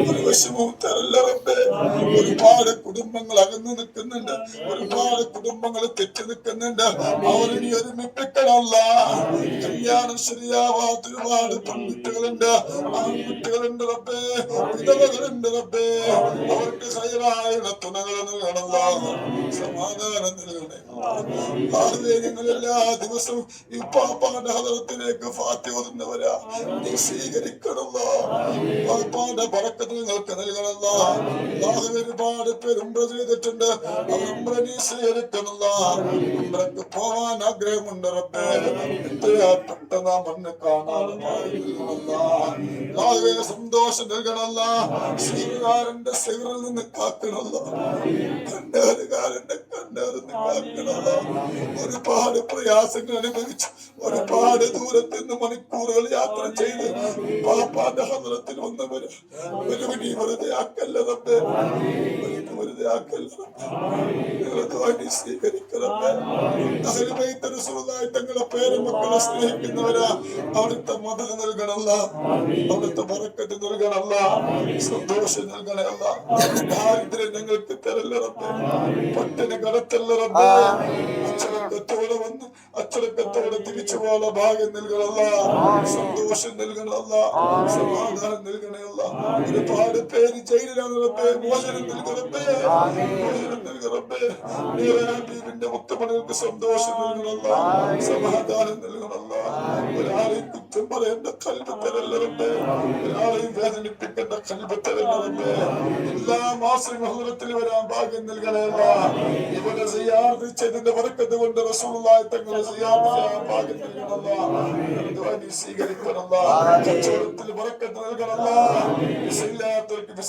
ഒരു വിഷമവും തരല്ല റബ്ബേ. ഒരുപാട് കുടുംബങ്ങൾ അകന്നു നിൽക്കുന്നുണ്ട്, ഒരുപാട് കുടുംബങ്ങൾ തെറ്റി നിൽക്കുന്നുണ്ട്. അവരിനി ഒരുമിപ്പിക്കണമല്ല. കല്യാണം ശരിയാവാത്ത ഒരുപാട് പെൺകുട്ടികളുണ്ട്, ആൺകുട്ടികളുണ്ട് റബ്ബേ, വിധവകളുണ്ട് റബ്ബേ. അവർക്ക് ഹൈറായ തുണകൾ നൽകണമല്ല, സമാധാനം നൽകണേ. ആദ്യമേ ഞങ്ങൾ എല്ലാ ദിവസവും ഈ പാപ്പാന്റെ ഹദറത്തിലേക്ക് ഫാത്തിഹ ഓതുന്നവരാ, നീ സ്വീകരിക്കണമല്ല. പാപ്പാന്റെ ബറക്കത്ത് നിങ്ങൾക്ക് നൽകണമല്ല. ഒരുപാട് പേര് ഉംറ ചെയ്തിട്ടുണ്ട്, അവർ നീ സ്വീകരിക്കണമല്ല. ഉംറക്ക് പോവാൻ ആഗ്രഹമുണ്ട് റബ്ബേ, എത്രയാ പെട്ടെന്ന് മണ്ണ് കാണാതെ സന്തോഷം നൽകണമല്ല. സ്വീകാരന്റെ സിറിൽ നിന്ന് കാക്കണമല്ല, കണ്ണേറുകാരന്റെ കണ്ണേറിന്ന് കാക്കണമല്ല. ഒരുപാട് പ്രയാസങ്ങൾ അനുഭവിച്ചു, ഒരുപാട് ദൂരത്ത് നിന്ന് മണിക്കൂറുകൾ യാത്ര ചെയ്ത് പാപ്പാന്റെ ഹദ്റത്തിൽ വന്നവര് നീ വെറുതെ ആക്കല്ല റബ്ബേ, വെറുതെ ആക്കല്ല റബ്ബേ. സ്വീകരിക്കണമേ. തങ്ങളുടെ പേരമക്കളെ സ്നേഹിക്കുന്നവരാ, അവിടുത്തെ മദത് നൽകണമല്ല, അവിടുത്തെ ബറക്കത്ത് നൽകണമല്ല, സന്തോഷം നൽകണമല്ല. ദാരിദ്ര്യം ഞങ്ങൾക്ക് തരല്ല റബ്ബേ, പട്ടിണി കടത്തല്ല റബ്ബേ. അച്ചടക്കത്തോടെ വന്ന് അച്ചടക്കത്തോടെ തിരിച്ചു പോകാനുള്ള ഭാഗ്യം നൽകണമല്ല, സന്തോഷം നൽകണമല്ല, സമാധാനം നൽകണമല്ല. ഒരുപാട് പേര് ജയിലിലാണ് റബ്ബേ, മോചനം നൽകണമേ, മോചനം നൽകണമേ. ഹബീബിന്റെ മുത്തമണികൾക്ക് സന്തോഷം നൽകണമല്ല, സമാധാനം നൽകണമല്ല. ഒരാളെയും കുറ്റം പറയേണ്ട കൽബ് തരല്ല റബ്ബേ, ഒരാളെയും വേദനിപ്പിക്കേണ്ട കൽബ് തരല്ല റബ്ബേ. എല്ലാ മാസവും ഹദ്റത്തിൽ വരാൻ ഭാഗ്യം നൽകണമല്ല. ഇവിടെ സിയാറത്ത് ചെയ്തതിന്റെ ബറക്കത്ത് കൊണ്ട് റസൂലുള്ളാഹി തങ്ങളെ സിയാറത്ത് ചെയ്യാൻ ഭാഗ്യം നൽകണമല്ല. സ്വീകരിക്കണമല്ല, കച്ചവടത്തിൽ ബറക്കത്ത് നൽകണമല്ല.